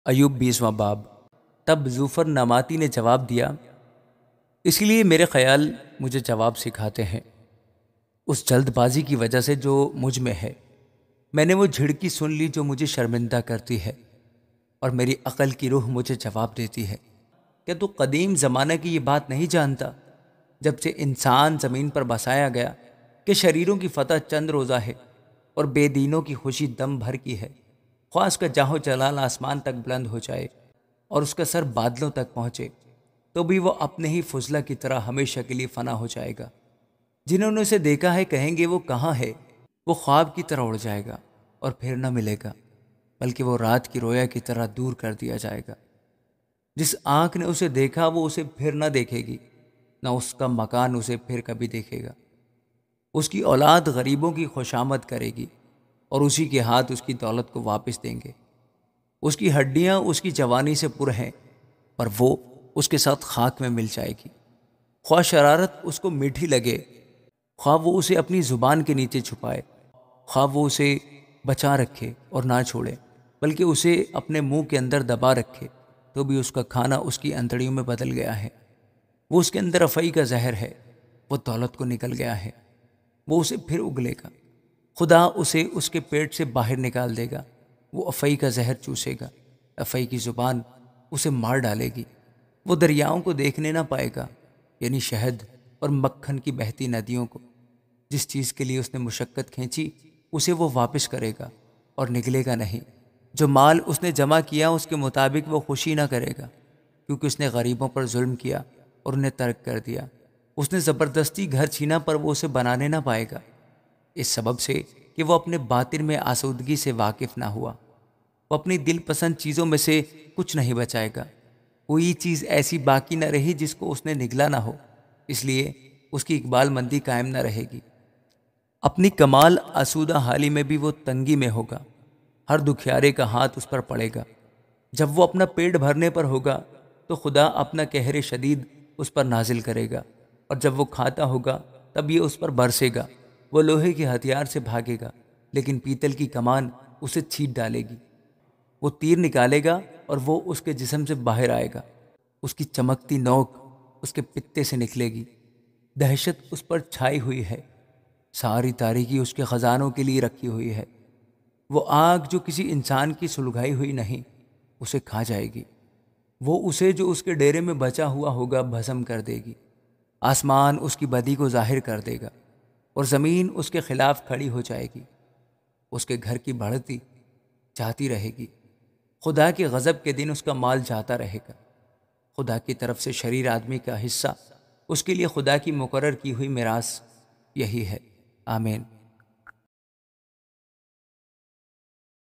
ایوب 20واں باب۔ تب زوفر ناماتی نے جواب دیا، اس لیے میرے خیال مجھے جواب سکھاتے ہیں، اس جلد بازی کی وجہ سے جو مجھ میں ہے۔ میں نے وہ جھڑکی سن لی جو مجھے شرمندہ کرتی ہے، اور میری عقل کی روح مجھے جواب دیتی ہے۔ کیا تو قدیم زمانہ کی یہ بات نہیں جانتا، جب سے انسان زمین پر بسایا گیا، کہ شریروں کی فتح چند روزہ ہے اور بے دینوں کی خوشی دم بھر کی ہے؟ خواہ اس کا جاہ جلال آسمان تک بلند ہو جائے اور اس کا سر بادلوں تک پہنچے، تو بھی وہ اپنے ہی فضلہ کی طرح ہمیشہ کے لیے فنا ہو جائے گا۔ جنہوں نے اسے دیکھا ہے کہیں گے وہ کہاں ہے؟ وہ خواب کی طرح اڑ جائے گا اور پھر نہ ملے گا، بلکہ وہ رات کی رویا کی طرح دور کر دیا جائے گا۔ جس آنکھ نے اسے دیکھا وہ اسے پھر نہ دیکھے گی، نہ اس کا مکان اسے پھر کبھی دیکھے گا۔ اس کی اولاد غریبوں کی خوشامد کرے گی، اور اسی کے ہاتھ اس کی دولت کو واپس دیں گے۔ اس کی ہڈیاں اس کی جوانی سے پر ہیں، پر وہ اس کے ساتھ خاک میں مل جائے گی۔ خواہ شرارت اس کو میٹھی لگے، خواہ وہ اسے اپنی زبان کے نیچے چھپائے، خواہ وہ اسے بچا رکھے اور نہ چھوڑے، بلکہ اسے اپنے منہ کے اندر دبا رکھے، تو بھی اس کا کھانا اس کی انتڑیوں میں بدل گیا ہے۔ وہ اس کے اندر افعی کا زہر ہے، وہ دولت کو نکل گیا ہے، وہ اسے پھر اگلے گا۔ خدا اسے اس کے پیٹ سے باہر نکال دے گا، وہ افعی کا زہر چوسے گا، افعی کی زبان اسے مار ڈالے گی۔ وہ دریاؤں کو دیکھنے نہ پائے گا، یعنی شہد اور مکھن کی بہتی ندیوں کو۔ جس چیز کے لیے اس نے مشقت کھینچی اسے وہ واپس کرے گا اور نکلے گا نہیں۔ جو مال اس نے جمع کیا اس کے مطابق وہ خوشی نہ کرے گا، کیونکہ اس نے غریبوں پر ظلم کیا اور انہیں ترک کر دیا۔ اس نے زبردستی گھر چھینا پر وہ اسے بنانے نہ پائے گا، اس سبب سے کہ وہ اپنے باطن میں آسودگی سے واقف نہ ہوا۔ وہ اپنی دل پسند چیزوں میں سے کچھ نہیں بچائے گا، کوئی چیز ایسی باقی نہ رہی جس کو اس نے نگلا نہ ہو، اس لیے اس کی اقبال مندی قائم نہ رہے گی۔ اپنی کمال آسودہ حالی میں بھی وہ تنگی میں ہوگا، ہر دکھیارے کا ہاتھ اس پر پڑے گا۔ جب وہ اپنا پیٹ بھرنے پر ہوگا تو خدا اپنا قہر شدید اس پر نازل کرے گا، اور جب وہ کھاتا ہوگا تب یہ اس پر برسے گا۔ وہ لوہے کے ہتھیار سے بھاگے گا، لیکن پیتل کی کمان اسے چھیٹ ڈالے گی۔ وہ تیر نکالے گا اور وہ اس کے جسم سے باہر آئے گا، اس کی چمکتی نوک اس کے پتے سے نکلے گی۔ دہشت اس پر چھائی ہوئی ہے، ساری تاریکی اس کے خزانوں کے لیے رکھی ہوئی ہے۔ وہ آگ جو کسی انسان کی سلگائی ہوئی نہیں، اسے کھا جائے گی۔ وہ اسے جو اس کے ڈیرے میں بچا ہوا ہوگا بھسم کر دے گی۔ آسمان اس کی بدی کو ظاہر کر دے گا، اور زمین اس کے خلاف کھڑی ہو جائے گی۔ اس کے گھر کی بڑھتی جاتی رہے گی، خدا کے غضب کے دن اس کا مال جاتا رہے گا۔ خدا کی طرف سے شریر آدمی کا حصہ اس کے لیے خدا کی مقرر کی ہوئی میراث یہی ہے۔ آمین۔